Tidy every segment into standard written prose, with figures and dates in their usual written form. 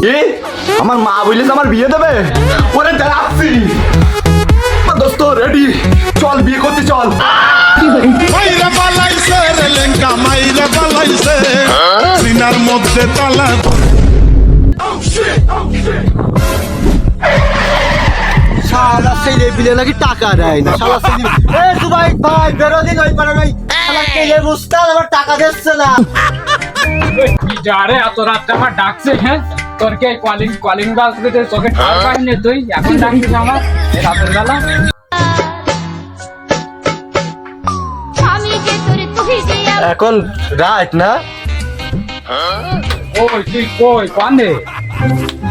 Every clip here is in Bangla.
এ আমার মা বললে আমার বিয়ে দেবে ওরে যাচ্ছি দোস্ত রেডি চল বিয়ে করতে চল মাইরা বালাইছে রে লেঙ্কা মাইরা বালাইছে সিনার মধ্যে তালা শালা ছেলে বিলে নাকি টাকা দেয় না শালা ছেলে এ দুবাই ভাই বেরোদিন ওই পারে নাই শালা ছেলে মুস্তান আমার টাকা দিচ্ছে না কি যারে এত রাত আমার ডাকছে হ্যাঁ তোর কে কলিং কলিং বাজবে তোকে ঠার পাইনি তুই এখন ডাকছিস আমার এই রাতের বেলা এখন রাত না ওই তুই কই কান্দে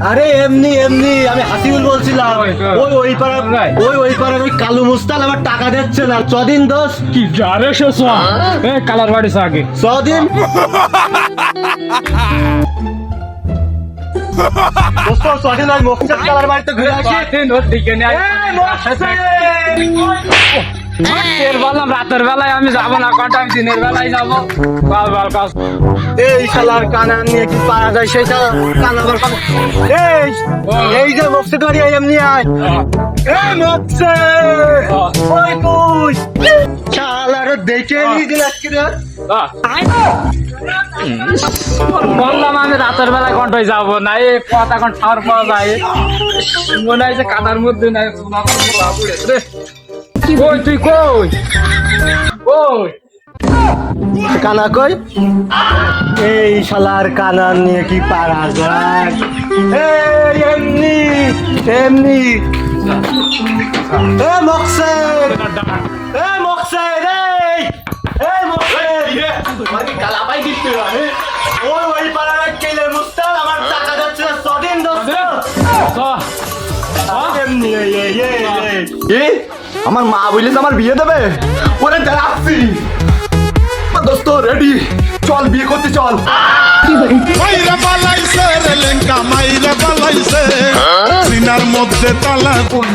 আরে এমনি এমনি আমি হাসিবুল বলছিলাম ওই তো। ওই পারে ওই পারে ওই কালু মুস্তান আমার টাকা দিচ্ছে না ছদিন দোষ কি যারে সে সোয়া এ কালার বাড়িস আগে ছদিন দোস্ত ছদিন ওই মুখচাঁদ কালার বাড়িতে ঘুরে আসি দিন ওর দিকে নিয়ে তেল বললাম রাতের বেলায় আমি যাবো না কটা আমি দিনের বেলায় যাবো বাল বাল কাজ এই শালার কানা নিয়ে কি পারা যায় সেই শালা কানাবার কানা এই যে মুখছে ধরি এমনি আয় এই মুখছে ওই তুই শালার দেখে নি দিন আজকে রে বললাম আমি রাতের বেলায় কন্টায় যাবো না এই পথ এখন ঠার পাওয়া যায় মনে হয় যে কাদার মধ্যে নাই কই তুই কই কই কানা কই এই শালার কানা নিয়ে কি পারা যায় এই এমনি এমনি এ মুখছে এ মুখছে রে এ মুখছে মানে গালাপাই দিতে হবে ওই পাড়ার কেলে মুস্তান আমার টাকা যাচ্ছে ছদিন দোস্ত এমনি এ আমার মা বললে আমার বিয়ে দেবে ওরে যাচ্ছি দোস্ত রেডি চল বিয়ে করতে চল মাইরা বালাইছে রে লেঙ্কা মাইরা বালাইছে সিনার মধ্যে তালা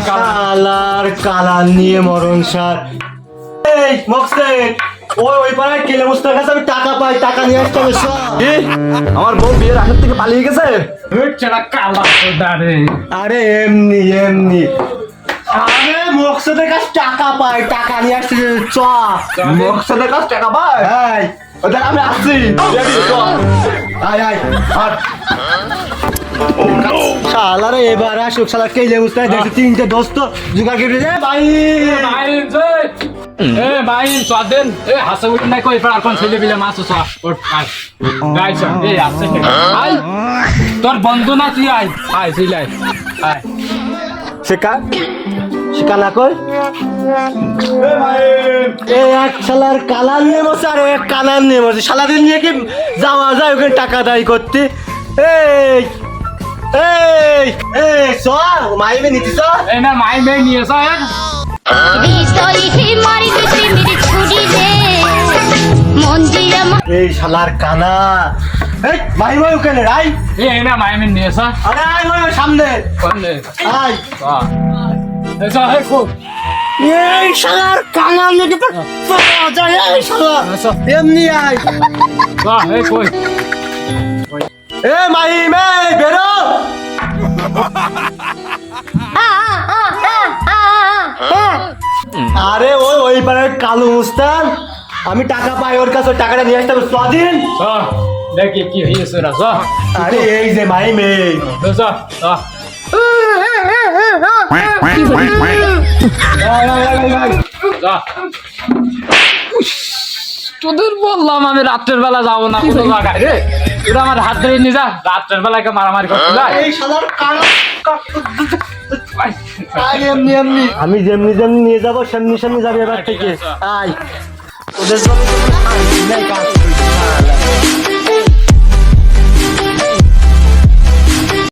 কালার কালার নিয়ে মরণ সার এই মকসে ওই পাড়ার কেলে মুস্তার কাছে আমি টাকা পাই টাকা নিয়ে আসতে হবে এ আমার বউ বিয়ের আগের থেকে পালিয়ে গেছে কালা দাঁড়ে আরে এমনি এমনি আরে মকসদের কাছে টাকা পাই টাকা নিয়ে আসতে চ মকসদের কাছে টাকা পায় এই ওদের আমি আসছি রেডি চল আয় আয় আর শালারে এবার আসুক শালা কেলে মুস্তায় দেখছি তিনটে দোস্ত জুগাড় কেটে যায় ভাই বাইন এ বাইন স্বাদেন এ হাসে উঠে নাই কই আর কোন ছেলে বিলে মাছ সা ওঠ আই গাইছ এ আসছে আই তোর বন্ধু না তুই আই আই সিলাই আই শিকানা কই এ এক শালার কালার নিয়ে বসে আর এক কানার নিয়ে বসে শালাদের নিয়ে কি যাওয়া যায় ওখানে টাকা দায়ী করতে এই এই এই সর মাইবে নিতি সর এই না মাই মে নিয়ে স্যার এই শালার কানা এই মাই ভাই ওখানে রাই এই না মাই মে নিয়ে স্যার আরে আয় ভাই সামনে কোনে আয় এ স্যার হে কো এই শালার কানা নিয়ে কি পাওয়া যায় এই শালা এমনি আয় বাহ হে কই এ মাইমে বেরো আরে ওই পাড়ার কালু মুস্তান আমি টাকা পাই ওর কাছে ওই টাকাটা নিয়ে আসতে হবে স্বাধীন স্যার দেখি কি হয়েছে রা স্যার আরে এই যে মাইমে স্যার স্যার তোদের বললাম আমি রাত্রের বেলা যাবো না কোনো জায়গায় রে তোরা আমার হাত ধরে নিয়ে যা রাত্রের বেলাকে মারামারি করতে যায় এই শালার কালো এমনি এমনি আমি যেমনি যেমনি নিয়ে যাবো সেমনি সেমনি যাবে এবার থেকে আয় ওদের